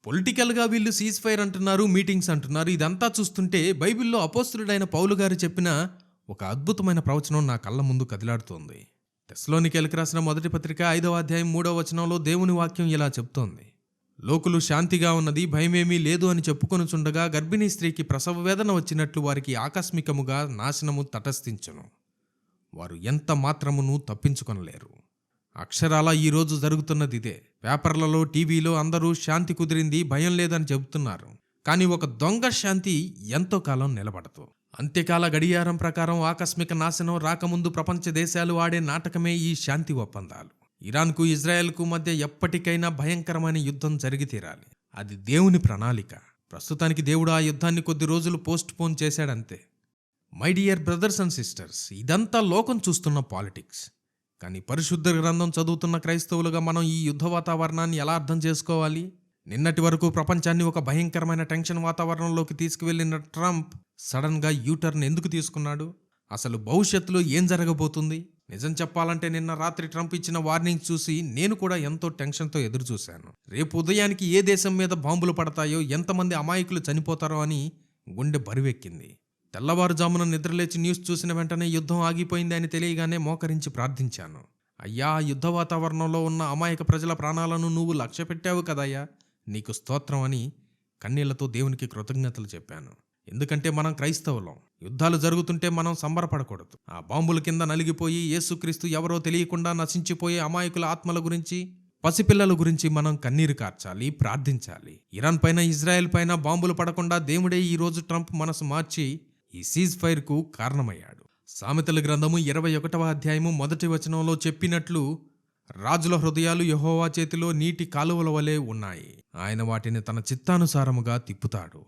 పొలిటికల్‌గా వీళ్ళు cease fire అంటున్నారు, మీటింగ్స్ అంటున్నారు. ఇదంతా చూస్తుంటే బైబిల్‌లో అపోస్తలుడైన పౌలు గారు చెప్పిన ఒక అద్భుతమైన ప్రవచనం నా కళ్ళ ముందు కదిలాడుతోంది. తెస్సలోనికీయులకు రాసిన మొదటి పత్రిక 5వ అధ్యాయం 3వ వచనంలో దేవుని వాక్యం ఇలా చెప్తోంది. లోకులు శాంతిగా ఉన్నది, భయమేమీ లేదు అని చెప్పుకొనుచుండగా గర్భిణీ స్త్రీకి ప్రసవ వేదన వచ్చినట్లు వారికి ఆకస్మికముగా నాశనము తటస్థించును. వారు ఎంత మాత్రమును తప్పించుకొనలేరు. అక్షరాల ఈరోజు జరుగుతున్నది ఇదే. పేపర్లలో, టీవీలో అందరూ శాంతి కుదిరింది, భయం లేదని చెబుతున్నారు. కానీ ఒక దొంగ శాంతి ఎంతో కాలం నిలబడదు. అంత్యకాల గడియారం ప్రకారం ఆకస్మిక నాశనం రాకముందు ప్రపంచ దేశాలు ఆడే నాటకమే ఈ శాంతి ఒప్పందాలు. ఇరాన్కు, ఇజ్రాయెల్కు మధ్య ఎప్పటికైనా భయంకరమైన యుద్ధం జరిగి తీరాలి. అది దేవుని ప్రణాళిక. ప్రస్తుతానికి దేవుడు ఆ యుద్ధాన్ని కొద్ది రోజులు పోస్ట్ పోన్ చేశాడంతే. My dear brothers and sisters, ఇదంతా లోకం చూస్తున్న పాలిటిక్స్. కానీ పరిశుద్ధ గ్రంథం చదువుతున్న క్రైస్తవులుగా మనం ఈ యుద్ధ వాతావరణాన్ని ఎలా అర్థం చేసుకోవాలి? నిన్నటి వరకు ప్రపంచాన్ని ఒక భయంకరమైన టెన్షన్ వాతావరణంలోకి తీసుకువెళ్లిన ట్రంప్ సడన్గా యూటర్న్ ఎందుకు తీసుకున్నాడు? అసలు భవిష్యత్తులో ఏం జరగబోతుంది? నిజం చెప్పాలంటే నిన్న రాత్రి ట్రంప్ ఇచ్చిన వార్నింగ్ చూసి నేను కూడా ఎంతో టెన్షన్తో ఎదురు చూశాను. రేపు ఉదయానికి ఏ దేశం మీద బాంబులు పడతాయో, ఎంతమంది అమాయకులు చనిపోతారో అని గుండె బరువెక్కింది. తెల్లవారుజామున నిద్రలేచి న్యూస్ చూసిన వెంటనే యుద్ధం ఆగిపోయింది అని తెలియగానే మోకరించి ప్రార్థించాను. అయ్యా, యుద్ధ వాతావరణంలో ఉన్న అమాయక ప్రజల ప్రాణాలను నువ్వు లక్ష్య పెట్టావు కదయ్యా, నీకు స్తోత్రం అని కన్నీళ్లతో దేవునికి కృతజ్ఞతలు చెప్పాను. ఎందుకంటే మనం క్రైస్తవులం. యుద్ధాలు జరుగుతుంటే మనం సంబరపడకూడదు. ఆ బాంబుల కింద నలిగిపోయి యేసుక్రీస్తు ఎవరో తెలియకుండా నశించిపోయే అమాయకుల ఆత్మల గురించి, పసిపిల్లల గురించి మనం కన్నీరు కార్చాలి, ప్రార్థించాలి. ఇరాన్ పైన, ఇజ్రాయెల్ పైన బాంబులు పడకుండా దేవుడే ఈ రోజు ట్రంప్ మనసు మార్చి ఈ సీజ్ ఫైర్కు కారణమయ్యాడు. సామెతల గ్రంథము 21వ అధ్యాయము 1వ వచనంలో చెప్పినట్లు, రాజుల హృదయాలు యెహోవా చేతిలో నీటి కాలువల వలె ఉన్నాయి. ఆయన వాటిని తన చిత్తానుసారముగా తిప్పుతాడు.